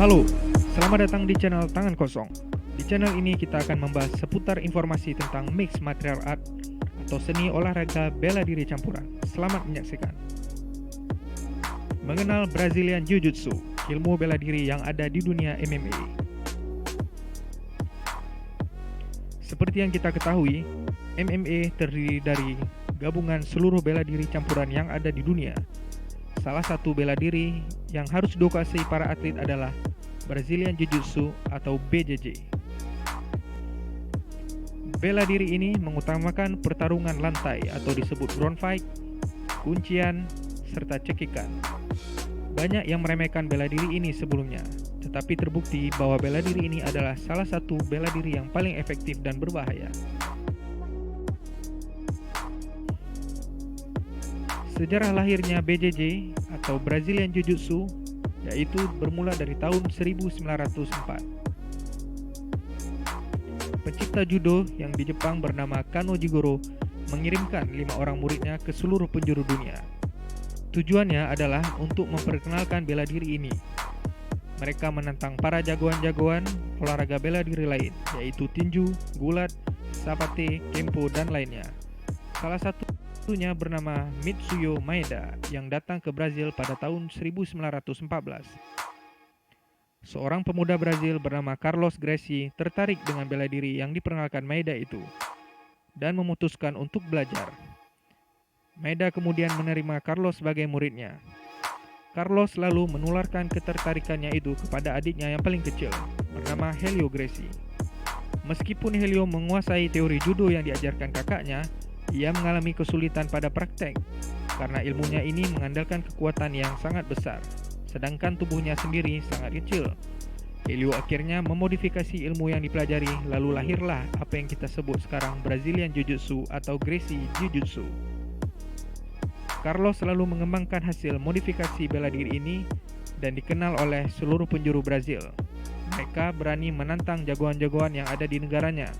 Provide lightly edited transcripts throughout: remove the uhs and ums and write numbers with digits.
Halo, selamat datang di channel Tangan Kosong. Di channel ini kita akan membahas seputar informasi tentang mixed martial art atau seni olahraga bela diri campuran. Selamat menyaksikan. Mengenal Brazilian Jiu-Jitsu, ilmu bela diri yang ada di dunia MMA. Seperti yang kita ketahui, MMA terdiri dari gabungan seluruh bela diri campuran yang ada di dunia. Salah satu bela diri yang harus dikuasai para atlet adalah Brazilian Jiu-Jitsu atau BJJ. Bela diri ini mengutamakan pertarungan lantai atau disebut ground fight, kuncian, serta cekikan. Banyak yang meremehkan bela diri ini sebelumnya, tetapi terbukti bahwa bela diri ini adalah salah satu bela diri yang paling efektif dan berbahaya. Sejarah lahirnya BJJ atau Brazilian Jiu-Jitsu yaitu bermula dari tahun 1904. Pencipta judo yang di Jepang bernama Kano Jigoro mengirimkan 5 orang muridnya ke seluruh penjuru dunia. Tujuannya adalah untuk memperkenalkan bela diri ini. Mereka menentang para jagoan-jagoan olahraga bela diri lain, yaitu tinju, gulat, sabate, kempo, dan lainnya. Salah satunya bernama Mitsuyo Maeda yang datang ke Brazil pada tahun 1914. Seorang pemuda Brazil bernama Carlos Gracie tertarik dengan bela diri yang diperkenalkan Maeda itu dan memutuskan untuk belajar. Maeda kemudian menerima Carlos sebagai muridnya. Carlos lalu menularkan ketertarikannya itu kepada adiknya yang paling kecil bernama Helio Gracie. Meskipun Helio menguasai teori judo yang diajarkan kakaknya, ia mengalami kesulitan pada praktek karena ilmunya ini mengandalkan kekuatan yang sangat besar, sedangkan tubuhnya sendiri sangat kecil. Helio akhirnya memodifikasi ilmu yang dipelajari, lalu lahirlah apa yang kita sebut sekarang Brazilian Jiu-Jitsu atau Gracie Jiu-Jitsu. Carlos selalu mengembangkan hasil modifikasi bela diri ini dan dikenal oleh seluruh penjuru Brazil. Mereka berani menantang jagoan-jagoan yang ada di negaranya.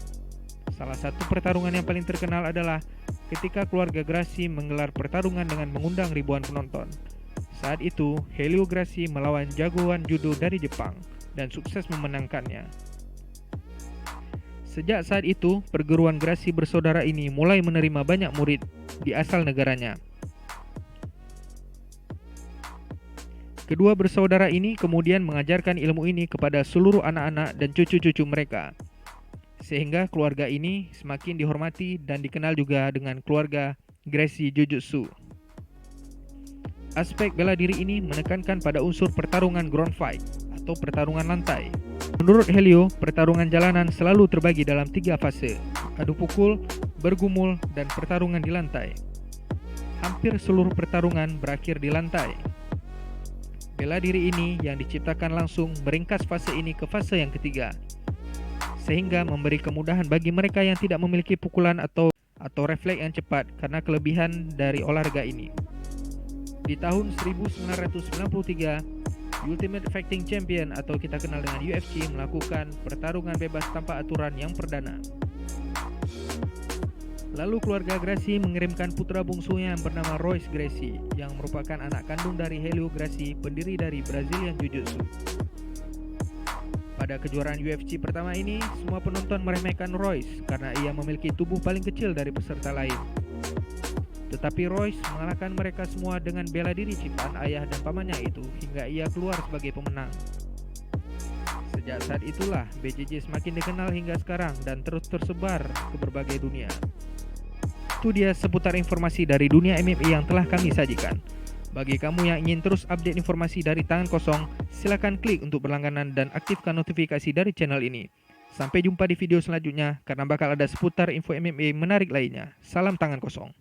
Salah satu pertarungan yang paling terkenal adalah ketika keluarga Gracie menggelar pertarungan dengan mengundang ribuan penonton. Saat itu, Helio Gracie melawan jagoan judo dari Jepang dan sukses memenangkannya. Sejak saat itu, perguruan Gracie bersaudara ini mulai menerima banyak murid di asal negaranya. Kedua bersaudara ini kemudian mengajarkan ilmu ini kepada seluruh anak-anak dan cucu-cucu mereka, sehingga keluarga ini semakin dihormati dan dikenal juga dengan keluarga Gracie Jiu-Jitsu. Aspek bela diri ini menekankan pada unsur pertarungan ground fight atau pertarungan lantai. Menurut Helio, pertarungan jalanan selalu terbagi dalam 3 fase: adu pukul, bergumul, dan pertarungan di lantai. Hampir seluruh pertarungan berakhir di lantai. Bela diri ini yang diciptakan langsung meringkas fase ini ke fase yang ketiga, sehingga memberi kemudahan bagi mereka yang tidak memiliki pukulan atau refleks yang cepat karena kelebihan dari olahraga ini. Di tahun 1993, Ultimate Fighting Champion atau kita kenal dengan UFC melakukan pertarungan bebas tanpa aturan yang perdana. Lalu keluarga Gracie mengirimkan putra bungsunya yang bernama Royce Gracie yang merupakan anak kandung dari Helio Gracie, pendiri dari Brazilian Jiu-Jitsu. Pada kejuaraan UFC pertama ini, semua penonton meremehkan Royce karena ia memiliki tubuh paling kecil dari peserta lain. Tetapi Royce mengalahkan mereka semua dengan bela diri ciptaan ayah dan pamannya itu hingga ia keluar sebagai pemenang. Sejak saat itulah BJJ semakin dikenal hingga sekarang dan terus tersebar ke berbagai dunia. Itu dia seputar informasi dari dunia MMA yang telah kami sajikan. Bagi kamu yang ingin terus update informasi dari Tangan Kosong, silakan klik untuk berlangganan dan aktifkan notifikasi dari channel ini. Sampai jumpa di video selanjutnya karena bakal ada seputar info MMA menarik lainnya. Salam Tangan Kosong.